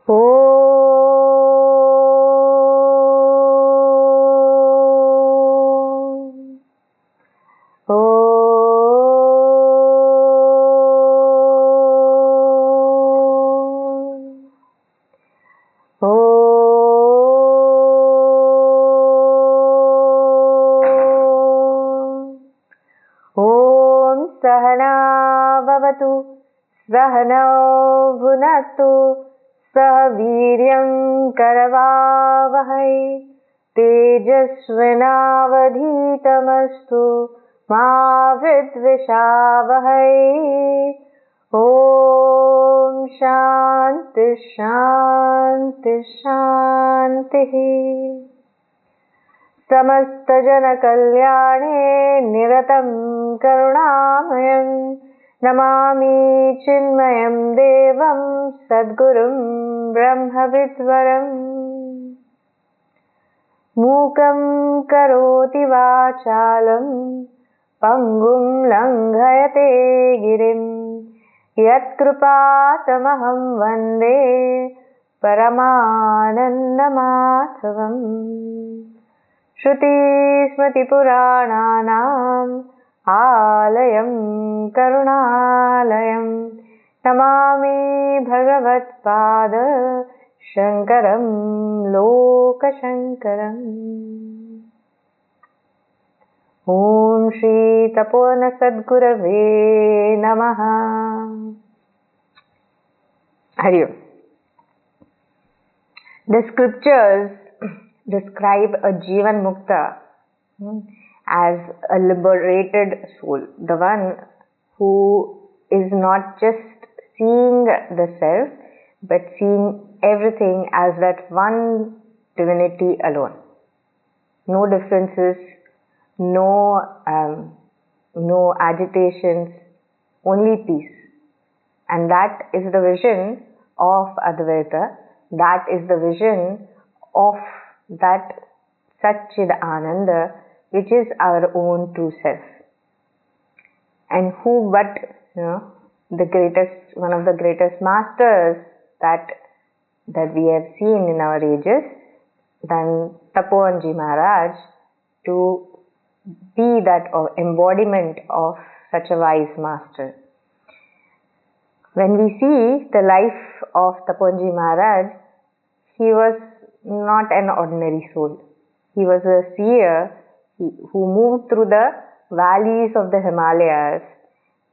Om Sahana Bhavatu Sahana Bhunatu Sah Viryam Karavavahai Tejasvinavadhitamastu Ma Vidvishavahai. Om Shanti Shanti Shanti. Samasta Jana Kalyane Niratam Karunamayam Namami Chinmayam Devam Sadgurum Brahma Vidvaram. Mukam Karoti Vachalam Pangum Langhayate Girim Yat Krupatamaham Vande Paramanandamadhavam. Shruti Smriti Purananam Alayam Karunalayam Namami Bhagavat Pada Shankaram Lokashankaram. Om Shri Tapona Sadgurave Namaha. Hari Om. The scriptures describe a Jivan Mukta as a liberated soul, the one who is not just seeing the self, but seeing everything as that one divinity alone. No differences, no agitations, only peace. And that is the vision of Advaita. That is the vision of that Satchid Ananda, which is our own true self. And who but one of the greatest masters that we have seen in our ages than Tapovanji Maharaj to be that embodiment of such a wise master. When we see the life of Tapovanji Maharaj, he was not an ordinary soul. He was a seer who moved through the valleys of the Himalayas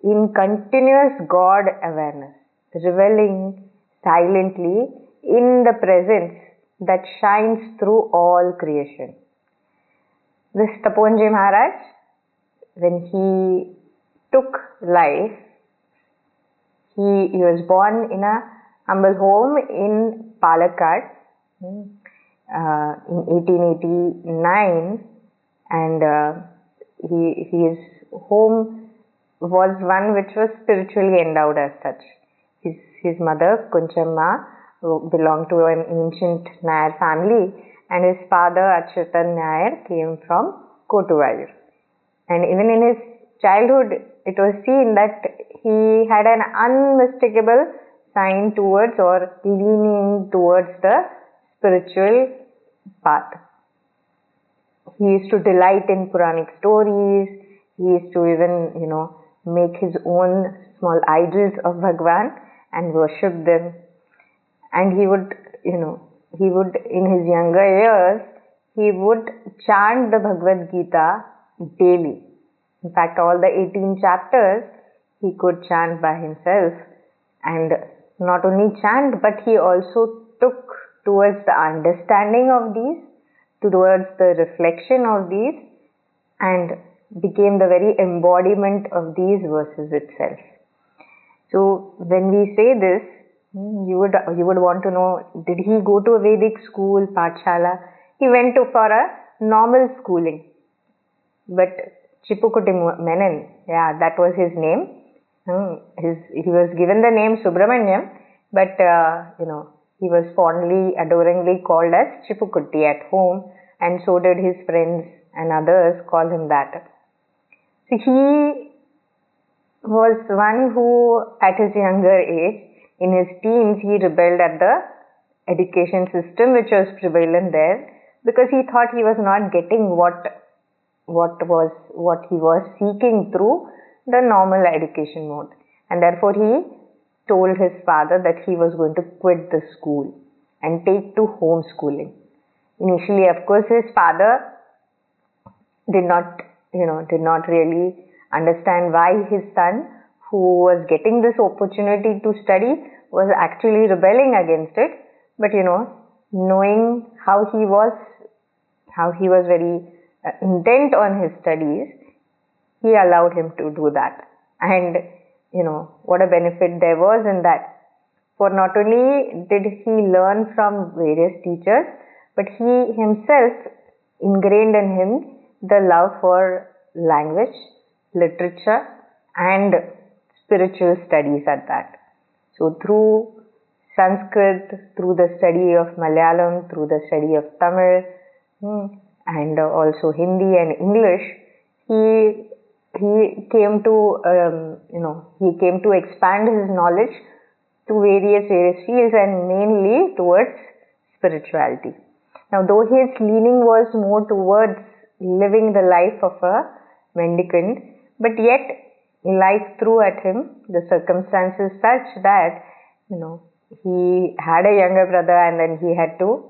in continuous God awareness, reveling silently in the presence that shines through all creation. This Tapovanji Maharaj, when he took life, he was born in a humble home in Palakkad in 1889, and his home was one which was spiritually endowed as such. His mother, Kunchamma, belonged to an ancient Nair family, and his father, Achyutan Nair, came from Kotuvayur. And even in his childhood, it was seen that he had an unmistakable sign towards or leaning towards the spiritual path. He used to delight in Puranic stories. He used to even, make his own small idols of Bhagwan and worship them. And he would in his younger years, he would chant the Bhagavad Gita daily. In fact, all the 18 chapters he could chant by himself, and not only chant, but he also took towards the understanding of these, towards the reflection of these, and became the very embodiment of these verses itself. So when we say this, you would want to know, did he go to a Vedic school, Pathshala? He went for a normal schooling. But Chippukutti Menon, that was his name. He was given the name Subramanyam, but he was fondly, adoringly called as Chippukutti at home, and so did his friends and others call him that. So he was one who, at his younger age, in his teens, he rebelled at the education system which was prevalent there, because he thought he was not getting what he was seeking through the normal education mode. And therefore he told his father that he was going to quit the school and take to homeschooling. Initially, of course, his father did not really understand why his son, who was getting this opportunity to study, was actually rebelling against it. But knowing how he was very intent on his studies, he allowed him to do that. And what a benefit there was in that. For not only did he learn from various teachers, but he himself ingrained in him the love for language, literature, and spiritual studies at that. So through Sanskrit, through the study of Malayalam, through the study of Tamil, and also Hindi and English, he came to expand his knowledge to various fields, and mainly towards spirituality. Now, though his leaning was more towards living the life of a mendicant, but yet life threw at him the circumstances such that he had a younger brother, and then he had to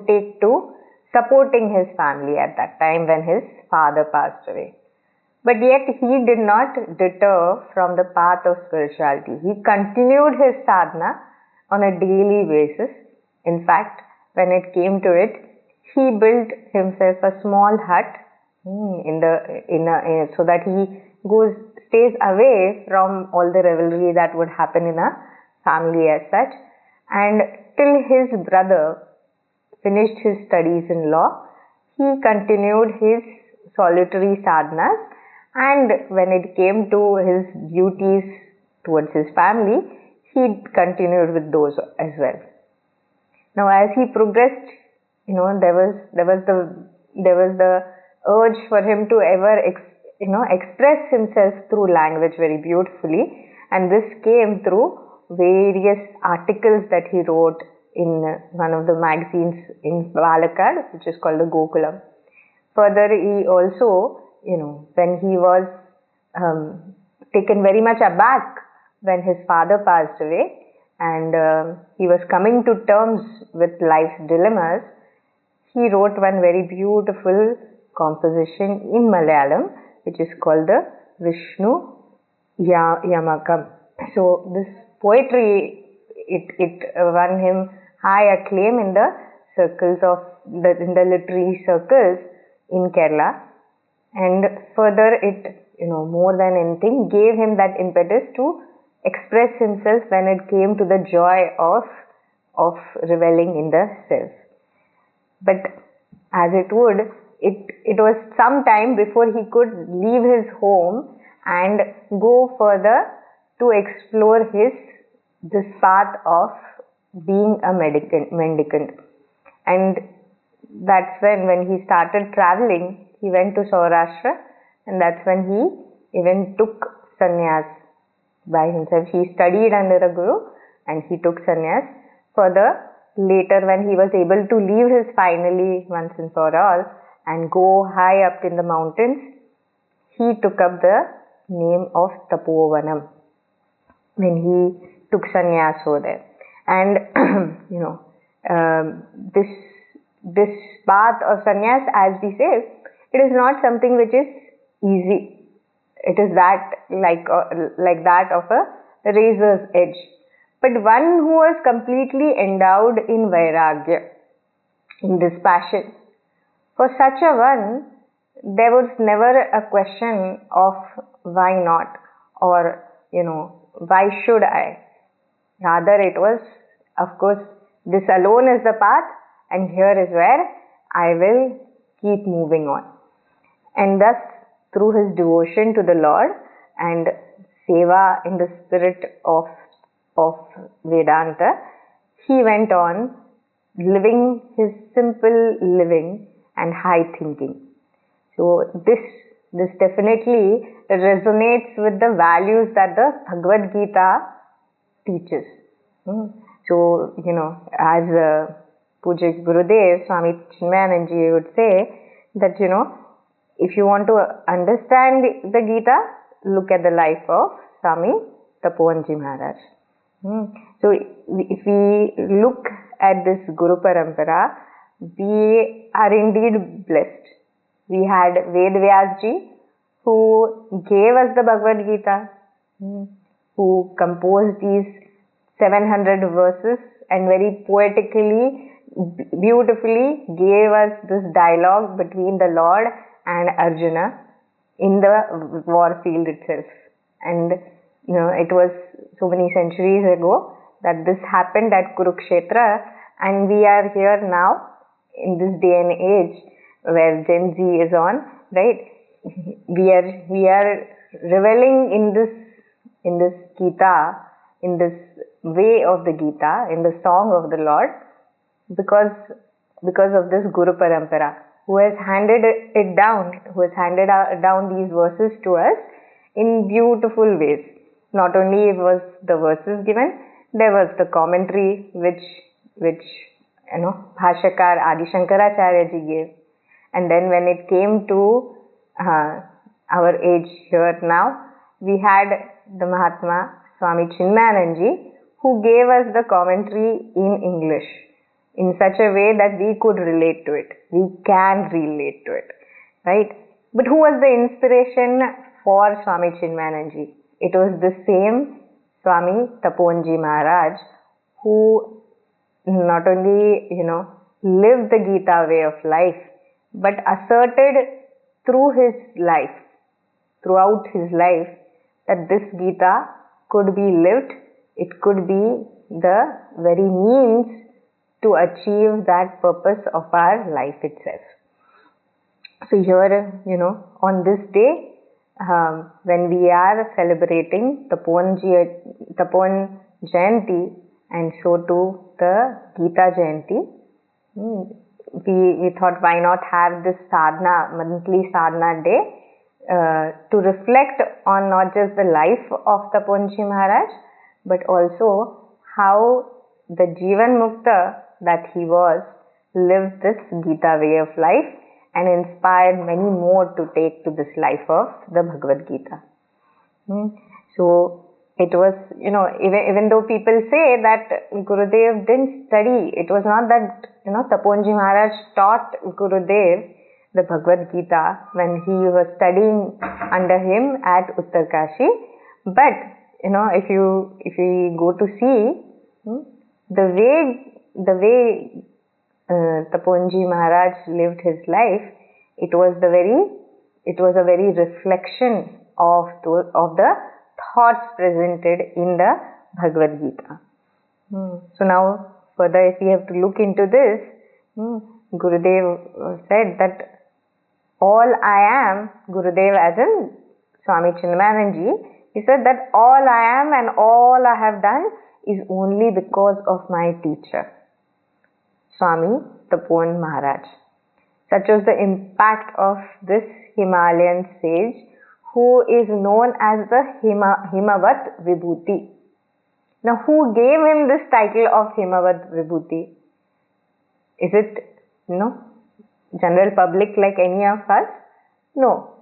take to supporting his family at that time when his father passed away. But yet he did not deter from the path of spirituality. He continued his sadhana on a daily basis. In fact, when it came to it, he built himself a small hut so that he stays away from all the revelry that would happen in a family as such. And till his brother finished his studies in law, he continued his solitary sadhanas. And when it came to his duties towards his family, he continued with those as well. Now, as he progressed, there was the urge for him to ever express himself through language very beautifully, and this came through various articles that he wrote in one of the magazines in Palakkad, which is called the Gokulam. Further, he also, when he was taken very much aback when his father passed away, and he was coming to terms with life's dilemmas, he wrote one very beautiful composition in Malayalam, which is called the Vishnu Yamakam. So this poetry, it won him high acclaim in the circles in the literary circles in Kerala, and further it more than anything gave him that impetus to express himself when it came to the joy of reveling in the self. But as it would, it was some time before he could leave his home and go further to explore this path of being a mendicant. And that's when he started traveling. He went to Saurashtra, and that's when he even took sannyas by himself. He studied under a guru and he took sannyas. Further, later when he was able to leave his family once and for all and go high up in the mountains, he took up the name of Tapovanam when he took sannyas over there. And this path of sannyas, as we say, it is not something which is easy. It is like that of a razor's edge. But one who was completely endowed in vairagya, in dispassion, for such a one, there was never a question of why not, or why should I. Rather, it was, of course, this alone is the path, and here is where I will keep moving on. And thus, through his devotion to the Lord and seva in the spirit of Vedanta, he went on living his simple living and high thinking. So this definitely resonates with the values that the Bhagavad Gita teaches. So, as Pujya Gurudev, Swami Chinmayananji would say that, if you want to understand the Gita, look at the life of Swami Tapovanji Maharaj. So, if we look at this Guru Parampara, we are indeed blessed. We had Ved Vyasji, who gave us the Bhagavad Gita, who composed these 700 verses and very poetically, beautifully gave us this dialogue between the Lord and Arjuna in the war field itself. And it was so many centuries ago that this happened at Kurukshetra, and we are here now in this day and age where Gen Z is on, right? We are reveling in this Gita, in this way of the Gita, in the song of the Lord, because of this Guru Parampara, who has handed it down, who has handed down these verses to us in beautiful ways. Not only was the verses given, there was the commentary which Bhashakar Adi Shankaracharya ji gave. And then when it came to our age here now, we had the Mahatma Swami Chinmayananji, who gave us the commentary in English in such a way that we could relate to it. We can relate to it, right? But who was the inspiration for Swami Chinmayananji? It was the same Swami Tapovanji Maharaj who not only, lived the Gita way of life, but asserted throughout his life, that this Gita could be lived, it could be the very means to achieve that purpose of our life itself. So here, on this day, when we are celebrating Tapovan Jayanti and so too the Gita Jayanti, we thought, why not have this monthly sadhana day to reflect on not just the life of Tapovanji Maharaj, but also how the Jivan Mukta that he was lived this Gita way of life and inspired many more to take to this life of the Bhagavad Gita. So it was, even though people say that Gurudev didn't study, it was not that, Tapovanji Maharaj taught Gurudev the Bhagavad Gita when he was studying under him at Uttarkashi. But, if you go to see the way Tapovanji Maharaj lived his life, it was a very reflection of the thoughts presented in the Bhagavad Gita. So now further, if we have to look into this, Gurudev said that all I am, Gurudev as in Swami Chinmayananji, he said that all I am and all I have done is only because of my teacher, Swami Tapovan Maharaj. Such was the impact of this Himalayan sage, who is known as the Himavat Vibhuti. Now, who gave him this title of Himavat Vibhuti? Is it, general public like any of us? No.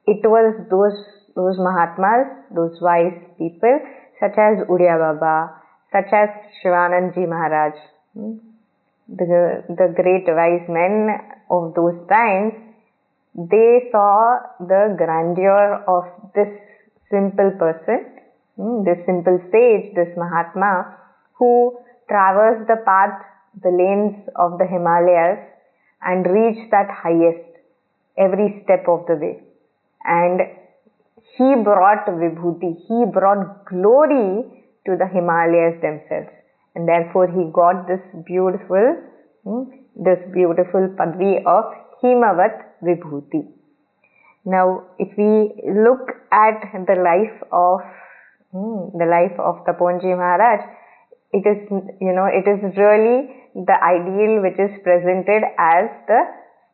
It was those Mahatmas, those wise people, such as Uriya Baba, such as Shivanandji Maharaj, the great wise men of those times. They saw the grandeur of this simple person, this simple sage, this Mahatma, who traversed the path, the lanes of the Himalayas and reached that highest every step of the way. And he brought Vibhuti, he brought glory to the Himalayas themselves. And therefore he got this beautiful Padvi of Himavat Vibhuti. Now, if we look at the life of Tapovanji Maharaj, it is really the ideal which is presented as the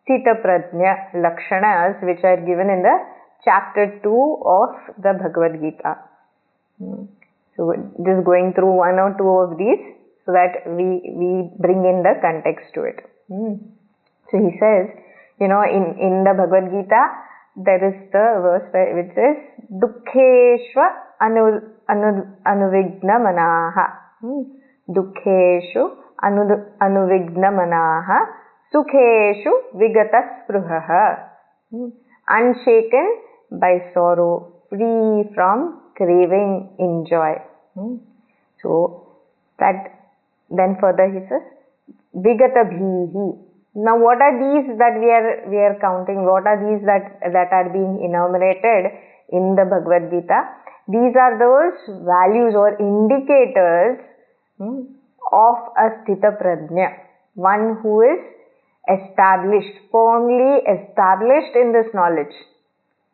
Sthita Prajna Lakshanas, which are given in the chapter 2 of the Bhagavad Gita. So, just going through one or two of these. so that we bring in the context to it. So he says, in the Bhagavad Gita, there is the verse which says, Dukkheshva anuvigna manaha. Dukkheshu anuvigna manaha. Sukheshu vigata spruhaha. Unshaken by sorrow, free from craving in joy. So that, then further he says, vigata bhihi. Now what are these that we are counting? What are these that are being enumerated in the Bhagavad Gita? These are those values or indicators of a sthita prajna, one who is established, firmly established in this knowledge,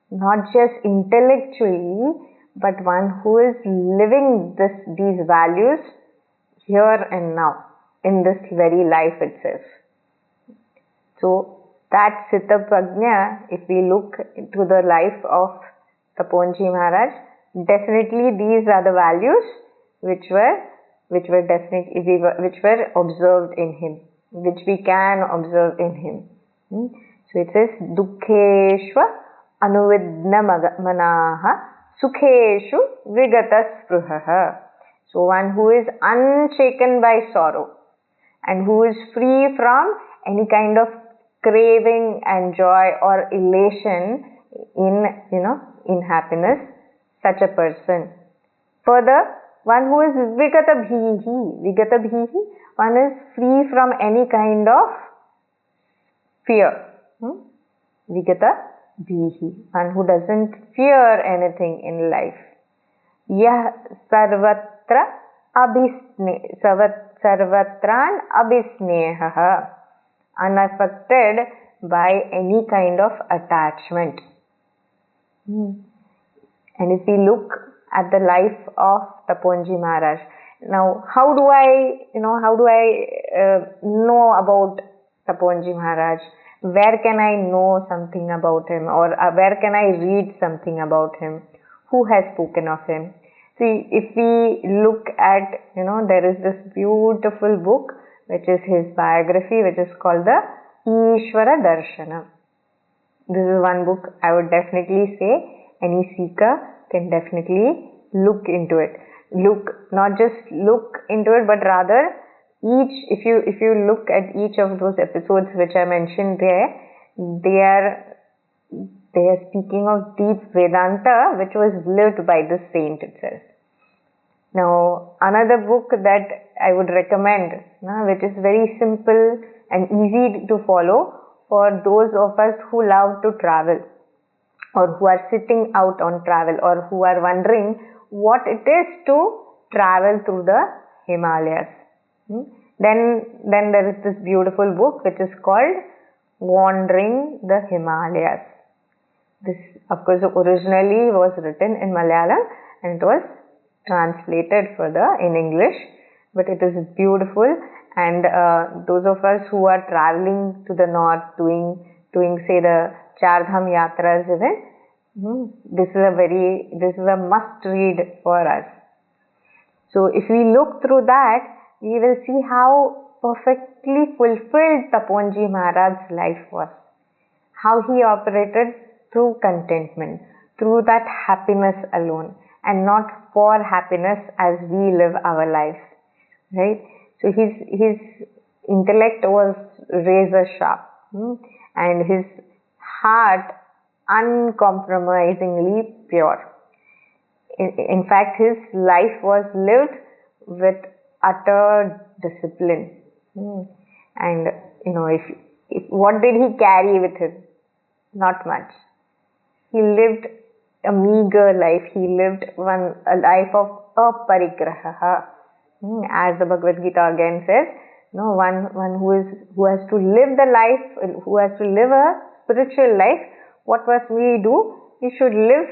not just intellectually, but one who is living these values here and now, in this very life itself. So that Sthita Prajna, if we look into the life of Taponji Maharaj, definitely these are the values which were observed in him, which we can observe in him. So it says, Dukkheshva anuvidna manaha, Sukheshu vigata spruhaha. So one who is unshaken by sorrow and who is free from any kind of craving and joy or elation in happiness, such a person. Further, one who is vigata bhihi, one is free from any kind of fear. Vigata bhihi, one who doesn't fear anything in life. Yah sarvatra sarvatran abhisneha, unaffected by any kind of attachment. And if we look at the life of Taponji Maharaj, now how do I know about Taponji Maharaj? Where can I know something about him, or where can I read something about him? Who has spoken of him? See, if we look at, there is this beautiful book which is his biography, which is called the Ishvara Darshana. This is one book I would definitely say any seeker can definitely look into it. Not just look into it, but rather if you look at each of those episodes which I mentioned there, they are speaking of deep Vedanta which was lived by the saint itself. Now, another book that I would recommend, which is very simple and easy to follow for those of us who love to travel, or who are sitting out on travel, or who are wondering what it is to travel through the Himalayas. Then there is this beautiful book which is called Wandering the Himalayas. This, of course, originally was written in Malayalam and it was translated further in English, but it is beautiful. And those of us who are traveling to the north, doing say the Char Dham Yatras even, this is a must read for us. So if we look through that, we will see how perfectly fulfilled Taponji Maharaj's life was. How he operated through contentment, through that happiness alone, and not for happiness as we live our lives. Right? So his intellect was razor sharp, and his heart uncompromisingly pure. In fact, his life was lived with utter discipline. And if what did he carry with him? Not much. He lived a meager life. He lived a life of aparigraha. As the Bhagavad Gita again says, one who has to live the life, who has to live a spiritual life, what must we do? We should live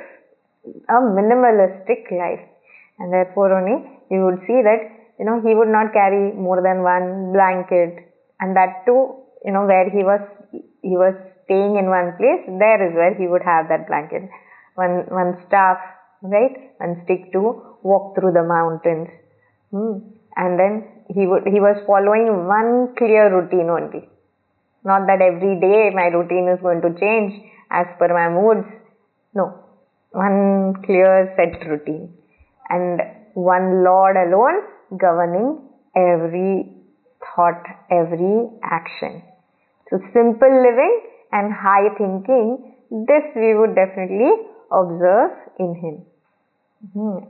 a minimalistic life. And therefore only you would see that, he would not carry more than one blanket, and that too, where he was staying in one place, there is where he would have that blanket. One staff, right? One stick to walk through the mountains. And then he was following one clear routine only. Not that every day my routine is going to change as per my moods. No, one clear set routine. And one Lord alone governing every thought, every action. So simple living and high thinking, this we would definitely observe in him.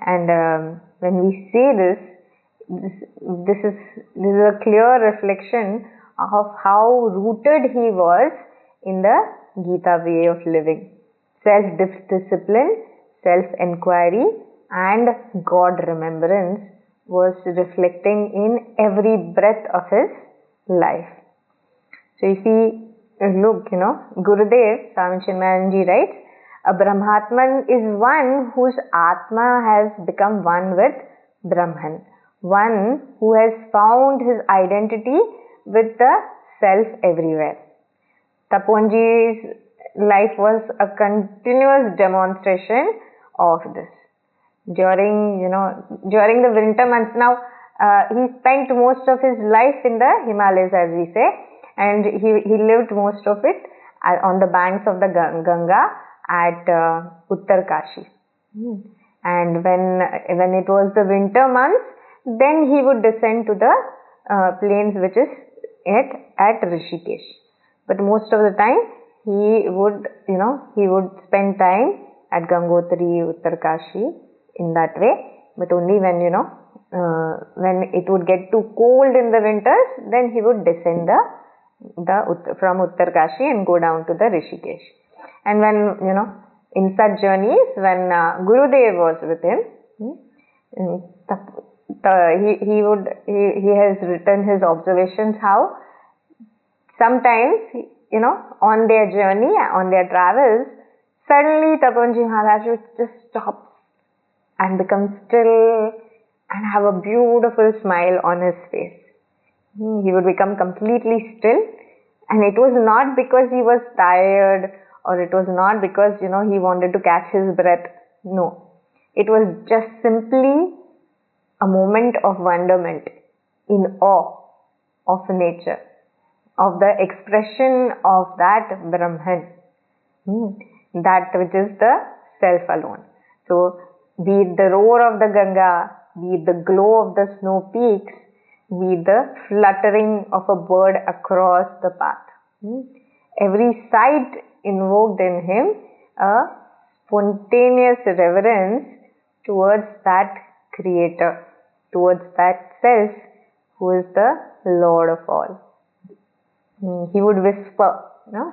And when we see this is a clear reflection of how rooted he was in the Gita way of living. Self-discipline, self-enquiry and God remembrance was reflecting in every breath of his life. So you see, look, Gurudev, Swami Chinmayanji writes, a Brahmatman is one whose Atma has become one with Brahman. One who has found his identity with the self everywhere. Taponji's life was a continuous demonstration of this. During the winter months, now he spent most of his life in the Himalayas, as we say, and he lived most of it on the banks of the Ganga at Uttarkashi. And when it was the winter months, then he would descend to the plains which is at Rishikesh. But most of the time he would spend time at Gangotri, Uttarkashi in that way. But only when it would get too cold in the winters, then he would descend from Uttarkashi and go down to the Rishikesh. And when in such journeys, when Gurudev was with him, he has written his observations how sometimes on their journey, on their travels, suddenly Taponji Maharaj would just stop and become still and have a beautiful smile on his face. He would become completely still, and it was not because he was tired, or it was not because he wanted to catch his breath. No, it was just simply a moment of wonderment, in awe of nature, of the expression of that Brahman, that which is the self alone. So be it the roar of the Ganga, be it the glow of the snow peaks, be it the fluttering of a bird across the path. Every sight invoked in him a spontaneous reverence towards that Creator, towards that Self who is the Lord of all. He would whisper,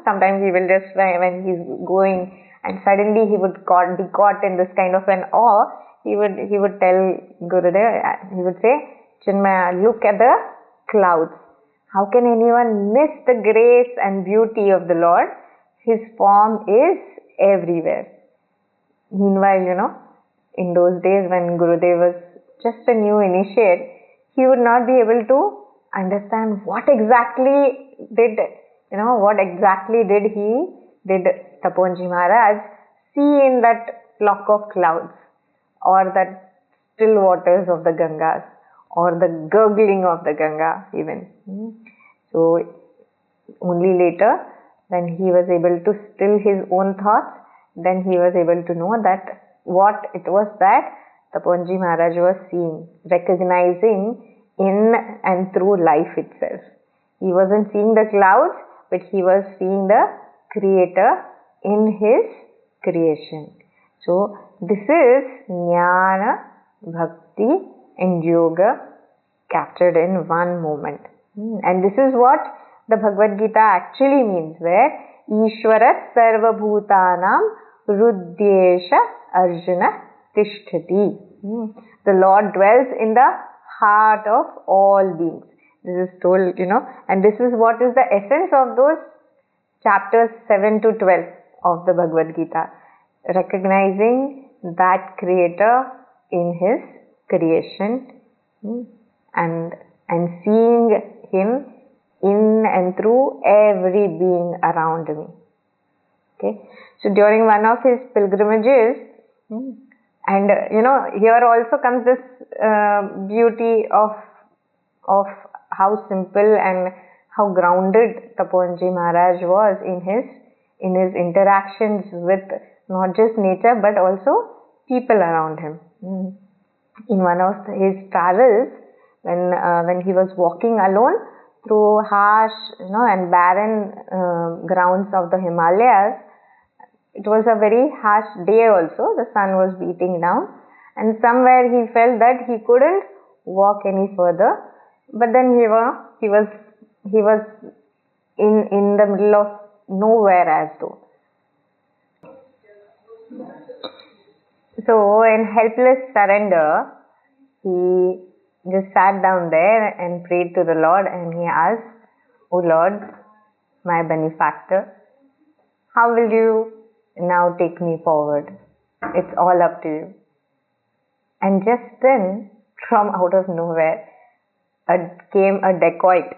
sometimes he will just, when he's going and suddenly he would be caught in this kind of an awe, he would tell Gurudev, he would say, Chinmaya, look at the clouds. How can anyone miss the grace and beauty of the Lord? His form is everywhere. Meanwhile, in those days when Gurudev was just a new initiate, he would not be able to understand what exactly did Taponji Maharaj see in that flock of clouds, or that still waters of the Gangas, or the gurgling of the Ganga even. So only later, when he was able to still his own thoughts, then he was able to know that what it was that Taponji Maharaj was seeing, recognizing in and through life itself. He wasn't seeing the clouds, but he was seeing the Creator in his creation. So this is Jnana, Bhakti and Yoga captured in one moment. And this is what the Bhagavad Gita actually means, where Ishwarat Sarva Bhutanam Rudyesha Arjuna Tishtati. The Lord dwells in the heart of all beings. This is told, and this is what is the essence of those chapters 7 to 12 of the Bhagavad Gita. Recognizing that Creator in His creation, and seeing Him in and through every being around me. Okay. So during one of his pilgrimages, and here also comes this beauty of of how simple and how grounded Taponji Maharaj was in his interactions with not just nature but also people around him. In one of his travels, when he was walking alone through harsh, and barren grounds of the Himalayas, it was a very harsh day also. The sun was beating down, and somewhere he felt that he couldn't walk any further. But then he was in the middle of nowhere as though. So in helpless surrender, he just sat down there and prayed to the Lord, and he asked, "O Lord, my benefactor, how will you now take me forward? It's all up to you." And just then, from out of nowhere, came a dacoit.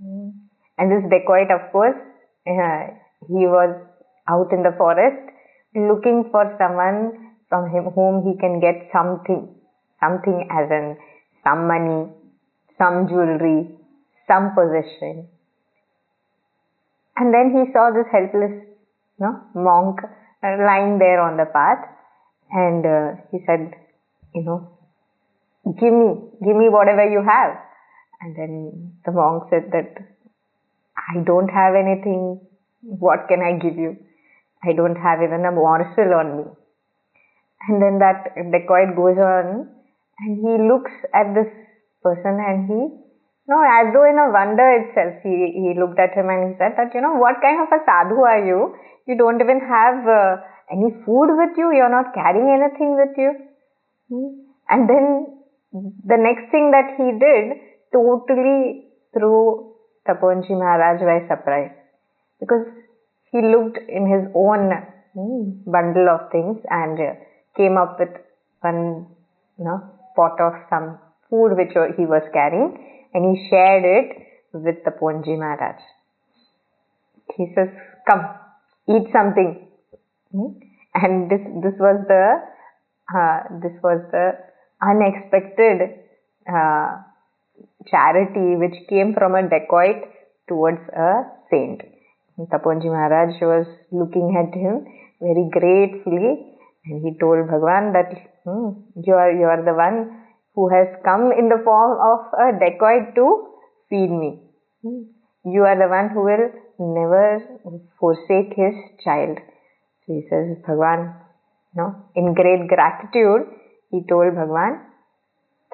And this dacoit, of course, he was out in the forest looking for someone from whom he can get something as in some money, some jewelry, some possession. And then he saw this helpless monk lying there on the path, and he said, give me whatever you have. And then the monk said that, "I don't have anything. What can I give you? I don't have even a morsel on me." And then that dacoit goes on, and he looks at this person, and as though in a wonder itself, he looked at him and he said that, "What kind of a sadhu are you? You don't even have any food with you. You're not carrying anything with you." And then the next thing that he did totally threw Taponji Maharaj by surprise, because he looked in his own bundle of things and came up with one pot of some food which he was carrying, and he shared it with Taponji Maharaj. He says, "Come, eat something." And this was the unexpected charity which came from a dacoit towards a saint. Taponji Maharaj was looking at him very gratefully, and he told Bhagwan that you are the one who has come in the form of a dacoit to feed me. You are the one who will never forsake his child. So he says, Bhagwan, in great gratitude, he told Bhagwan,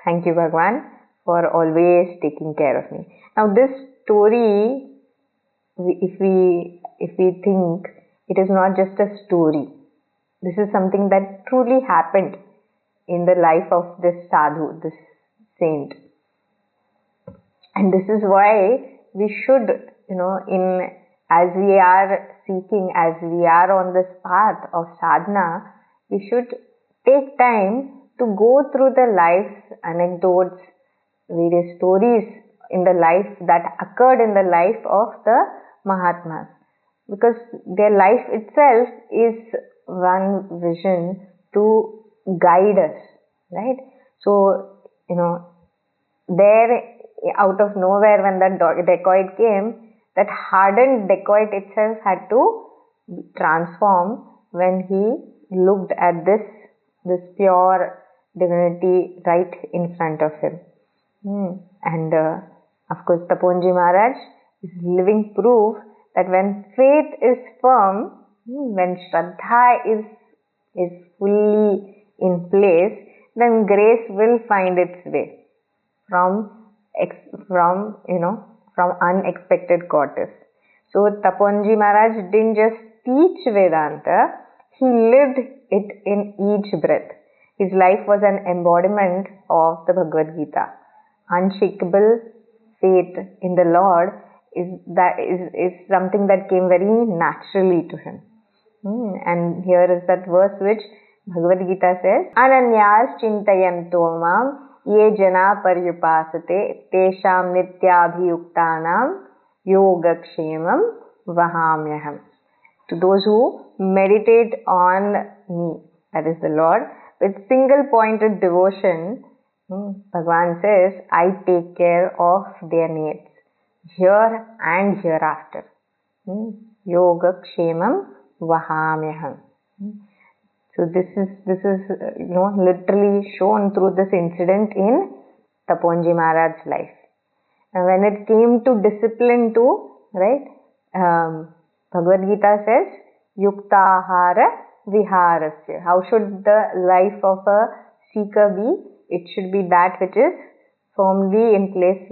"Thank you, Bhagwan, for always taking care of me." Now this story, if we think, it is not just a story. This is something that truly happened in the life of this sadhu, this saint. And this is why we should, as we are seeking, as we are on this path of sadhana, we should take time to go through the life's anecdotes, various stories in the life that occurred in the life of the Mahatmas, because their life itself is one vision to guide us, right? So, there out of nowhere, when that dacoit came, that hardened dacoit itself had to transform when he looked at this pure divinity right in front of him. And of course, Taponji Maharaj is living proof that when faith is firm, when Shraddha is fully in place, then grace will find its way from unexpected quarters. So Taponji Maharaj didn't just teach Vedanta, he lived it in each breath. His life was an embodiment of the Bhagavad Gita. Unshakable faith in the Lord is something that came very naturally to him. And here is that verse which Bhagavad Gita says, "Ananyas chintayanto mam ye jana paryupasate tesham nityabhiyuktanam yogakshemam vahamyaham." To those who meditate on me, that is the Lord, with single pointed devotion, Bhagavan says, I take care of their needs here and hereafter. Yoga kshemam vahamyaham. So this is literally shown through this incident in Taponji Maharaj's life. And when it came to discipline too, right? Bhagavad Gita says, yuktahara viharasya. How should the life of a seeker be? It should be that which is firmly in place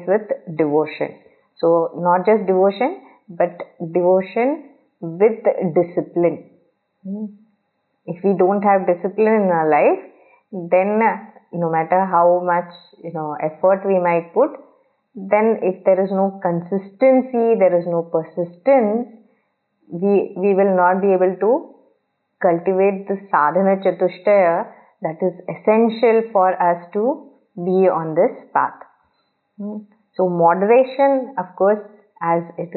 with devotion. So not just devotion, but devotion with discipline. If we don't have discipline in our life, then no matter how much effort we might put, then if there is no consistency, there is no persistence, we will not be able to cultivate the sadhana chatushtaya that is essential for us to be on this path. So moderation, of course, as is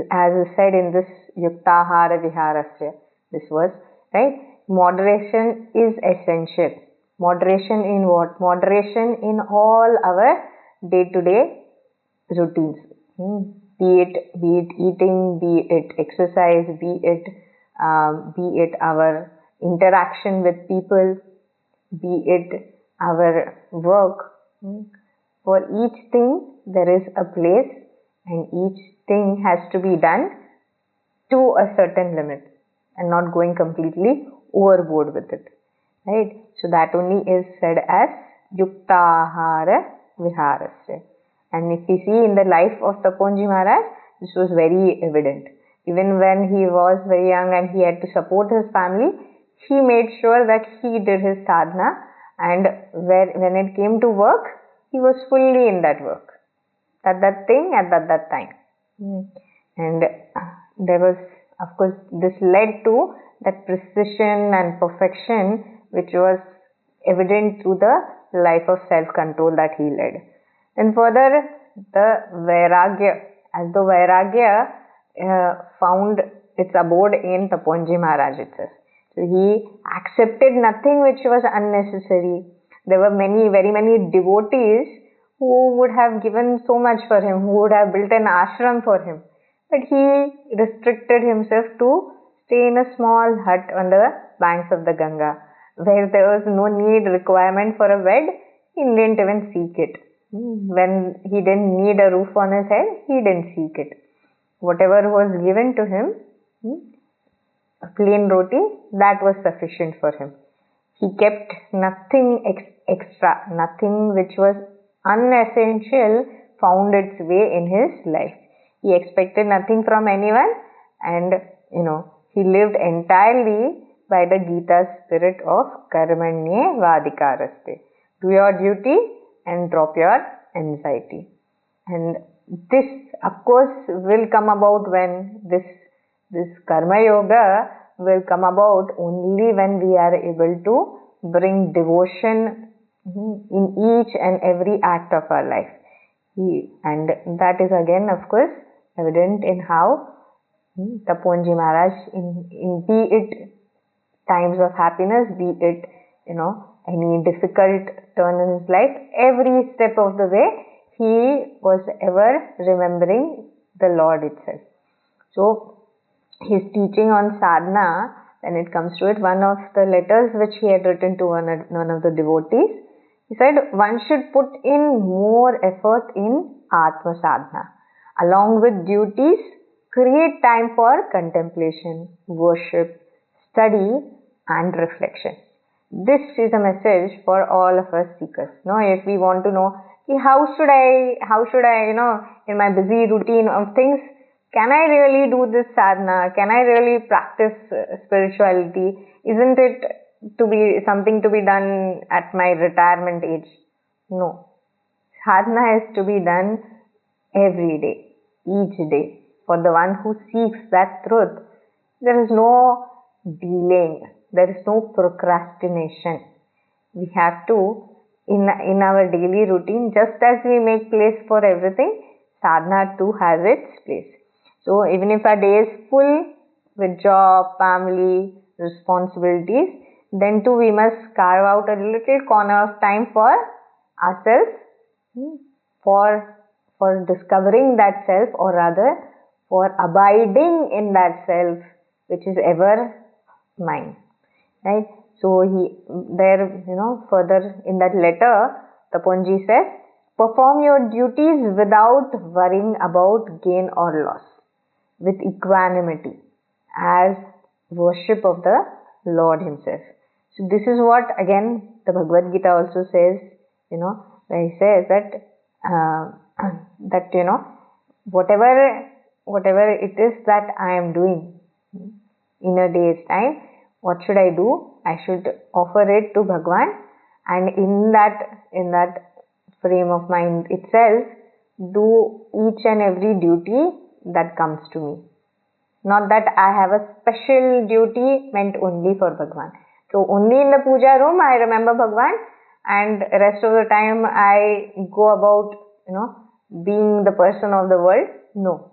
said in this yuktahara viharasya, this verse, right? Moderation is essential. Moderation in what? Moderation in all our day-to-day routines. Be it eating, be it exercise, be it our interaction with people, be it our work. For each thing there is a place, and each thing has to be done to a certain limit and not going completely overboard with it. Right? So that only is said as yuktahara viharasya. And if we see in the life of Taponji Maharaj, this was very evident. Even when he was very young and he had to support his family, he made sure that he did his sadhana, and when it came to work, he was fully in that work, at that thing, at that time. And there was, of course, this led to that precision and perfection which was evident through the life of self-control that he led. And further, the vairagya, as the vairagya found its abode in Taponji Maharaj itself. So he accepted nothing which was unnecessary. There were very many devotees who would have given so much for him, who would have built an ashram for him. But he restricted himself to stay in a small hut on the banks of the Ganga, where there was no requirement for a bed. He didn't even seek it. When he didn't need a roof on his head, he didn't seek it. Whatever was given to him, a plain roti, that was sufficient for him. He kept nothing extra, nothing which was unessential found its way in his life. He expected nothing from anyone, and he lived entirely by the Gita's spirit of karmanye vadikaraste. Do your duty and drop your anxiety. And this, of course, will come about when this karma yoga will come about only when we are able to bring devotion in each and every act of our life. And that is again, of course, evident in how Taponji Maharaj, in be it times of happiness, be it any difficult turn in his life, every step of the way he was ever remembering the Lord itself. So his teaching on sadhana, when it comes to it, one of the letters which he had written to one of the devotees, he said one should put in more effort in Atma Sadhana. Along with duties, create time for contemplation, worship, study and reflection. This is a message for all of us seekers. If we want to know, how should I, in my busy routine of things, can I really do this sadhana? Can I really practice spirituality? Isn't it to be something to be done at my retirement age? No. Sadhana is to be done every day, each day. For the one who seeks that truth, there is no delaying. There is no procrastination. We have to, in our daily routine, just as we make place for everything, sadhana too has its place. So even if our day is full with job, family, responsibilities, then too we must carve out a little corner of time for ourselves, for discovering that self, or rather for abiding in that self which is ever mine, right? So further in that letter, Taponji says, perform your duties without worrying about gain or loss, with equanimity, as worship of the Lord Himself. So this is what again the Bhagavad Gita also says, where He says that whatever it is that I am doing in a day's time, what should I do? I should offer it to Bhagwan, and in that frame of mind itself, do each and every duty that comes to me. Not that I have a special duty meant only for Bhagwan. So only in the puja room I remember Bhagwan, and rest of the time I go about, being the person of the world. No.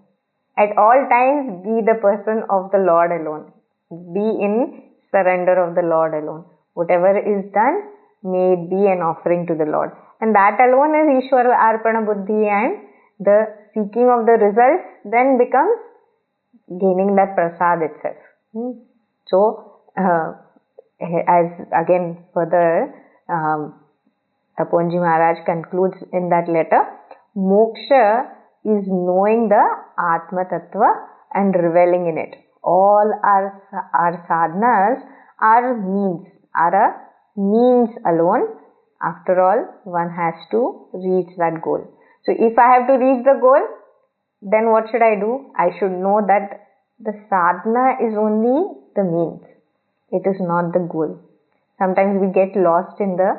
At all times be the person of the Lord alone. Be in surrender of the Lord alone. Whatever is done, may it be an offering to the Lord. And that alone is Ishwara Arpana Buddhi, and the seeking of the results then becomes gaining that prasad itself. So, as again further Taponji Maharaj concludes in that letter, moksha is knowing the Atma Tattva and reveling in it. All our sadhanas are a means alone. After all, one has to reach that goal. So if I have to reach the goal, then what should I do? I should know that the sadhana is only the means. It is not the goal. Sometimes we get lost in the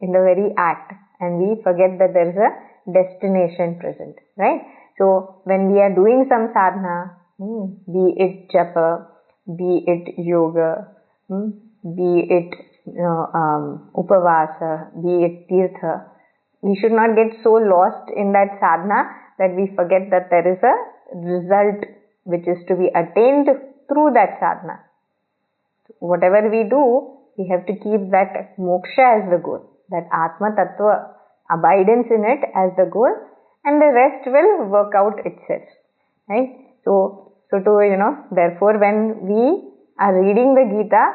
very act, and we forget that there is a destination present, right? So when we are doing some sadhana, be it japa, be it yoga, be it upavasa, be it tirtha, we should not get so lost in that sadhana that we forget that there is a result which is to be attained through that sadhana. Whatever we do, we have to keep that moksha as the goal, that Atma Tattva, abidance in it as the goal, and the rest will work out itself, right? So therefore when we are reading the Gita,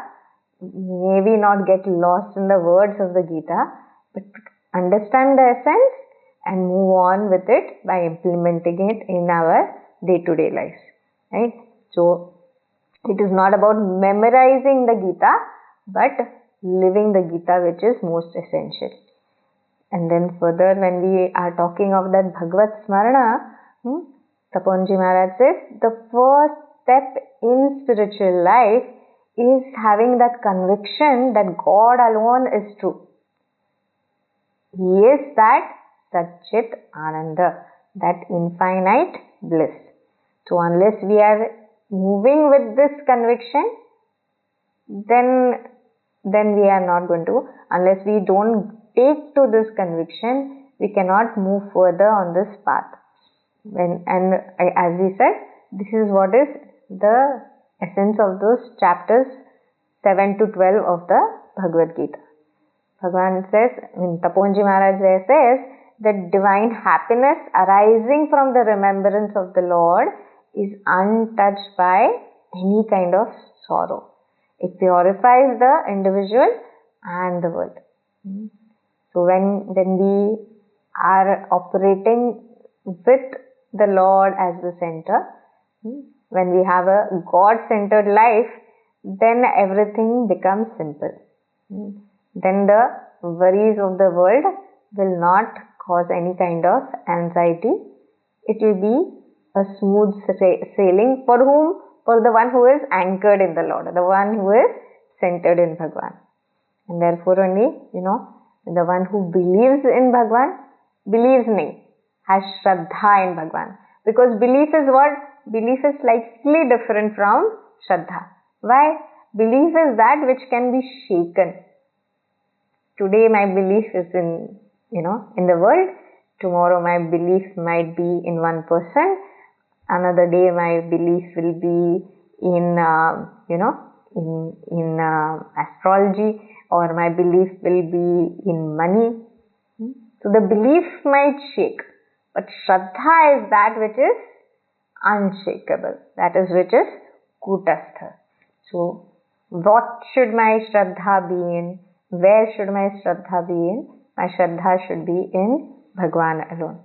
maybe not get lost in the words of the Gita, but understand the essence and move on with it by implementing it in our day-to-day lives, right? So it is not about memorizing the Gita, but living the Gita, which is most essential. And then further, when we are talking of that Bhagavad Smarana, Taponji Maharaj says, the first step in spiritual life is having that conviction that God alone is true. He is that Satchit Ananda, that infinite bliss. So unless we are moving with this conviction, then we are not going to, unless we don't take to this conviction, we cannot move further on this path. As we said, this is what is the essence of those chapters 7 to 12 of the Bhagavad Gita. Bhagavan says, Taponji Maharaj says that divine happiness arising from the remembrance of the Lord is untouched by any kind of sorrow. It purifies the individual and the world. So when we are operating with the Lord as the center, when we have a God-centered life, then everything becomes simple. Then the worries of the world will not cause any kind of anxiety. It will be a smooth sailing for whom? For the one who is anchored in the Lord, the one who is centered in Bhagwan. And therefore only, the one who believes in Bhagwan, believes nahi, has Shraddha in Bhagwan. Because belief is what? Belief is slightly different from Shraddha. Why? Belief is that which can be shaken. Today my belief is in the world. Tomorrow my belief might be in one person. Another day my belief will be in, in astrology, or my belief will be in money. So the belief might shake, but Shraddha is that which is unshakable. That is which is Kutastha. So what should my Shraddha be in? Where should my Shraddha be in? My Shraddha should be in Bhagwan alone.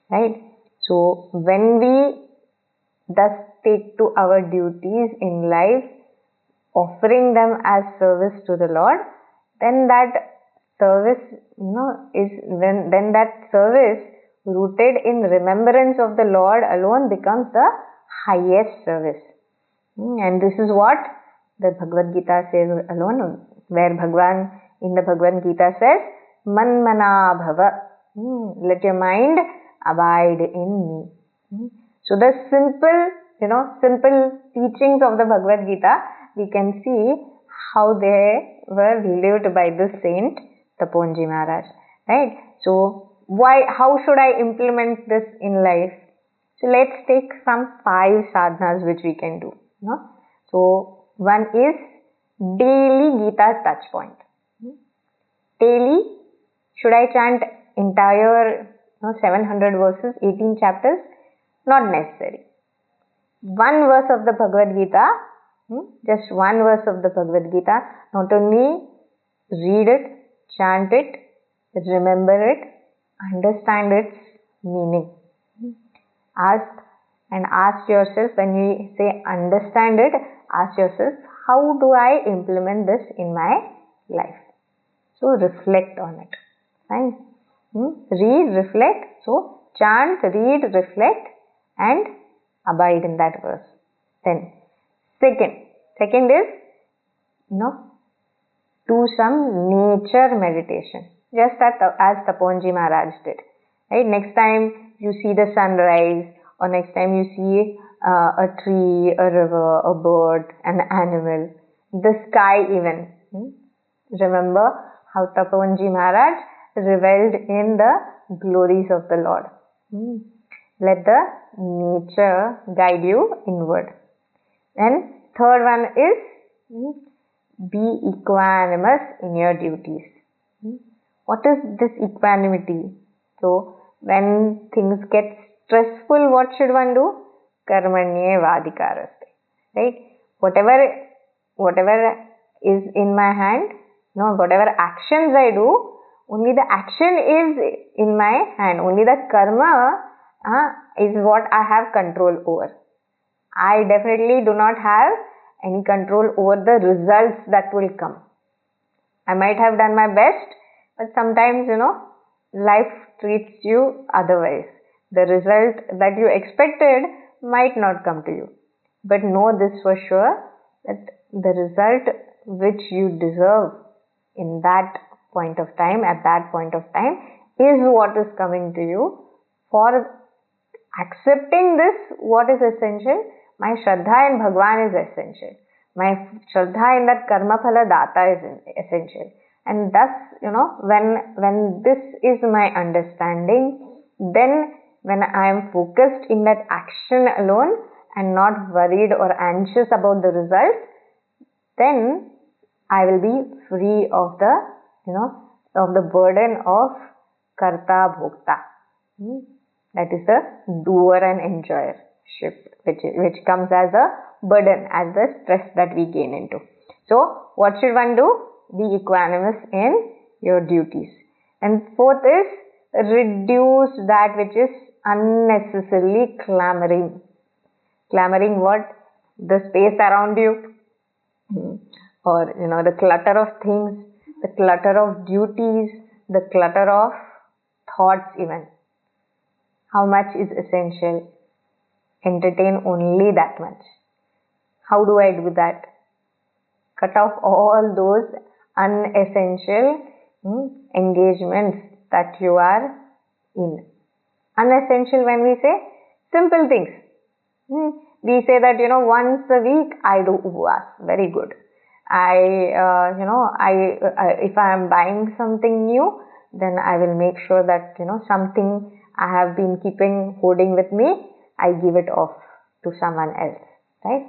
Right? So when we thus take to our duties in life, offering them as service to the Lord, then that service, then that service rooted in remembrance of the Lord alone becomes the highest service. And this is what the Bhagavad Gita says alone, where Bhagwan in the Bhagavad Gita says, Manmana bhava, let your mind abide in me. So the simple teachings of the Bhagavad Gita, we can see how they were lived by the saint Taponji Maharaj. Right? So how should I implement this in life? So let's take some 5 sadhanas which we can do. So one is daily Gita touch point. Daily, should I chant entire 700 verses, 18 chapters? Not necessary. One verse of the Bhagavad Gita, just one verse of the Bhagavad Gita, not only read it, chant it, remember it, understand its meaning. Ask yourself, when we say understand it, ask yourself, how do I implement this in my life? So reflect on it. Right? Read, reflect. So chant, read, reflect, and abide in that verse. Then second is do some nature meditation, just as Taponji Maharaj did. Right? Next time you see the sunrise, or next time you see a tree, a river, a bird, an animal, the sky even. Remember how Taponji Maharaj reveled in the glories of the Lord. Let the nature guide you inward. And third one is be equanimous in your duties. What is this equanimity? So when things get stressful, what should one do? Karmanye vadikaraste. Right? Whatever is in my hand, whatever actions I do, only the action is in my hand. Only the karma is what I have control over. I definitely do not have any control over the results that will come. I might have done my best, but sometimes, life treats you otherwise. The result that you expected might not come to you. But know this for sure, that the result which you deserve in that point of time, at that point of time, is what is coming to you. For accepting this, what is essential? My Shraddha in Bhagwan is essential. My Shraddha in that Karma Phala Data is essential. And thus, when this is my understanding, then when I am focused in that action alone and not worried or anxious about the results, then I will be free of the burden of Karta Bhokta. That is the doer and enjoyership, which comes as a burden, as the stress that we gain into. So, what should one do? Be equanimous in your duties. And fourth is reduce that which is unnecessarily clamoring. Clamoring what? The space around you, or the clutter of things, the clutter of duties, the clutter of thoughts even. How much is essential? Entertain only that much. How do I do that? Cut off all those unessential engagements that you are in. Unessential when we say simple things. We say that once a week I do upvas. Very good. If I am buying something new, then I will make sure that something I have been hoarding with me, I give it off to someone else. Right?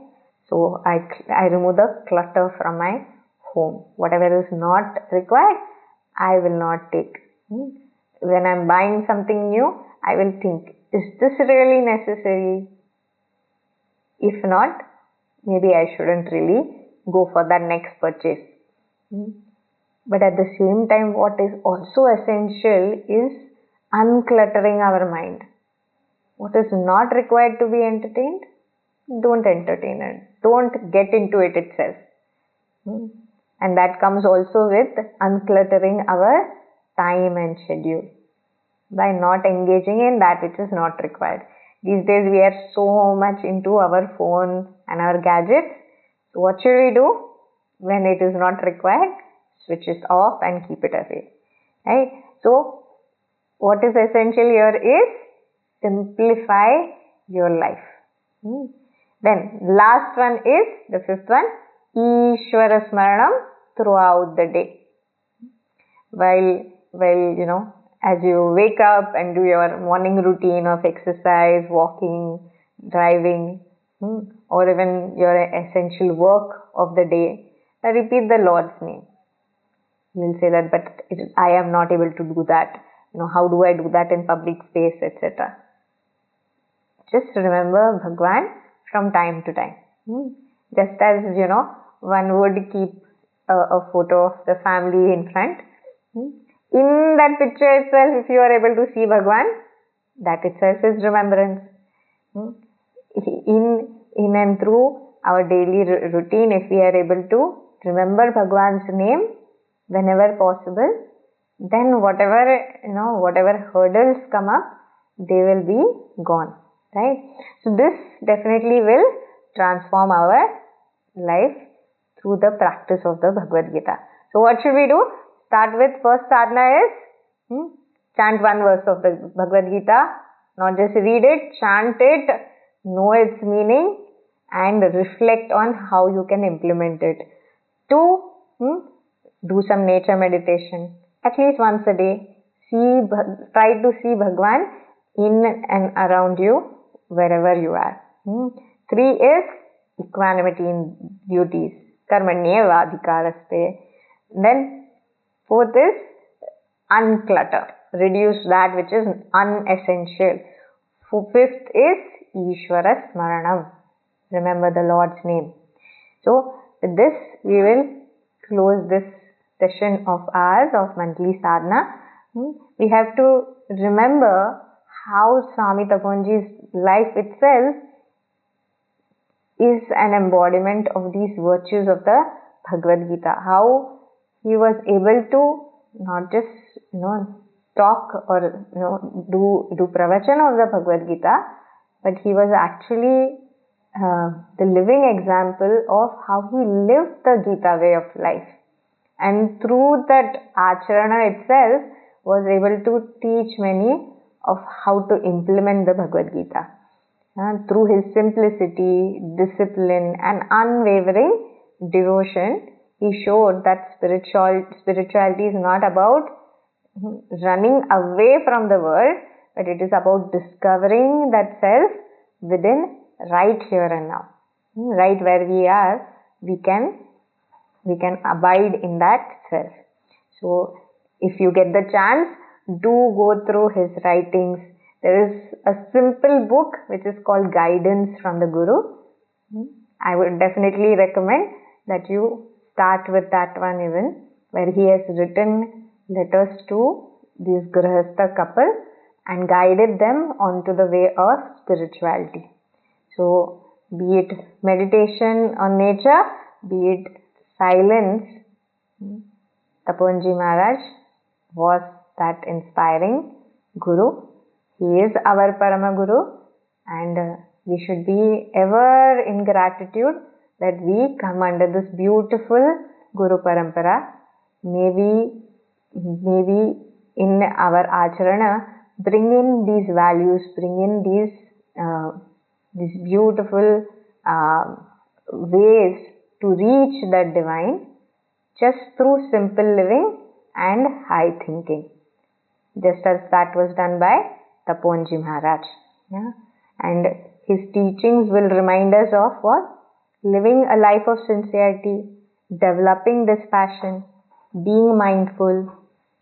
So I remove the clutter from my home. Whatever is not required, I will not take. When I'm buying something new, I will think, is this really necessary? If not, maybe I shouldn't really go for that next purchase. But at the same time, what is also essential is uncluttering our mind. What is not required to be entertained, don't entertain it. Don't get into it itself. And that comes also with uncluttering our time and schedule by not engaging in that which is not required. These days we are so much into our phone and our gadgets. So what should we do? When it is not required, switch it off and keep it away. Right? So what is essential here is simplify your life. Then last one is the fifth one, Ishvara Smaranam throughout the day. While as you wake up and do your morning routine of exercise, walking, driving, or even your essential work of the day, repeat the Lord's name. You will say that, but I am not able to do that. How do I do that in public space, etc. Just remember Bhagwan from time to time. Just as, one would keep a photo of the family in front. In that picture itself, if you are able to see Bhagwan, that itself is remembrance. In and through our daily routine, if we are able to remember Bhagwan's name whenever possible, then whatever hurdles come up, they will be gone. Right? So this definitely will transform our life through the practice of the Bhagavad Gita. So what should we do? Start with first sadhana is chant one verse of the Bhagavad Gita. Not just read it, chant it, know its meaning and reflect on how you can implement it. 2, do some nature meditation at least once a day. Try to see Bhagwan in and around you wherever you are. 3 is equanimity in duties. Karmanyeva adhikaraste. Then 4th is unclutter. Reduce that which is unessential. 5th is Ishvara Smaranam. Remember the Lord's name. So with this we will close this session of ours of monthly sadhana. We have to remember how Swami Tapoji's life itself is an embodiment of these virtues of the Bhagavad Gita. How he was able to not just talk or do pravachan of the Bhagavad Gita, but he was actually the living example of how he lived the Gita way of life, and through that acharana itself was able to teach many of how to implement the Bhagavad Gita. Through his simplicity, discipline and unwavering devotion, he showed that spirituality is not about running away from the world, but it is about discovering that self within, right here and now. Right where we are, we can abide in that self. So if you get the chance, do go through his writings. There is a simple book which is called Guidance from the Guru. I would definitely recommend that you start with that one even, where he has written letters to this Grihastha couple and guided them onto the way of spirituality. So be it meditation on nature, be it silence, Tapoji Maharaj was that inspiring Guru. He is our Parama Guru, and we should be ever in gratitude that we come under this beautiful Guru Parampara. May we in our acharana bring in these values, bring in these beautiful ways to reach that divine just through simple living and high thinking, just as that was done by Tapoji Maharaj. And his teachings will remind us of what? living a life of sincerity, developing dispassion, being mindful,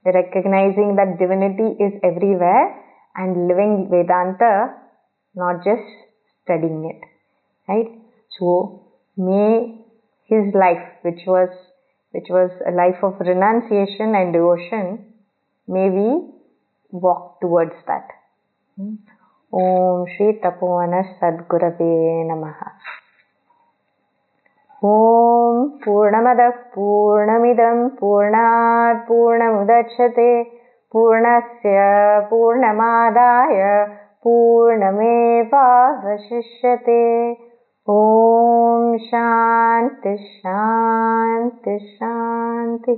recognizing that divinity is everywhere, and living Vedanta, not just studying it. Right? So may his life, which was a life of renunciation and devotion, may we walk towards that. Om Shri Tapovana Sadgurave Namaha. Om Purnamadah Purnamidam Purnat Purnamudachyate Purnasya Purnamadaya Purnameva Vashishyate. Om Shanti Shanti Shanti.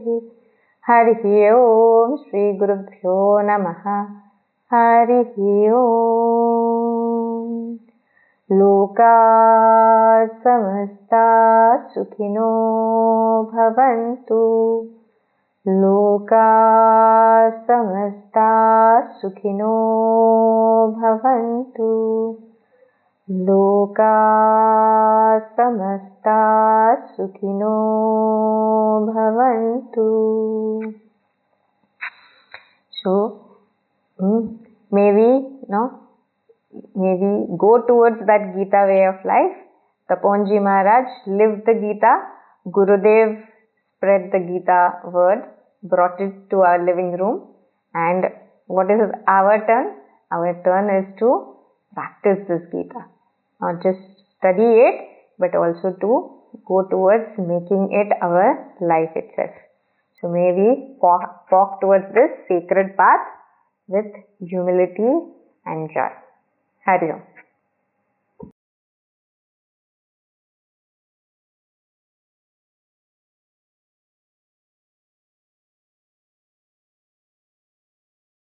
Harihi Om Shri Gurubhyo Namaha. Harihi Om. Loka samasta sukhino bhavantu. Loka samasta sukhino bhavantu. Loka samasta sukhino bhavantu. So, may we go towards that Gita way of life. Taponji Maharaj lived the Gita. Gurudev spread the Gita word, brought it to our living room. And what is our turn? Our turn is to practice this Gita. Not just study it, but also to go towards making it our life itself. So may we walk towards this sacred path with humility and joy. Hari Om.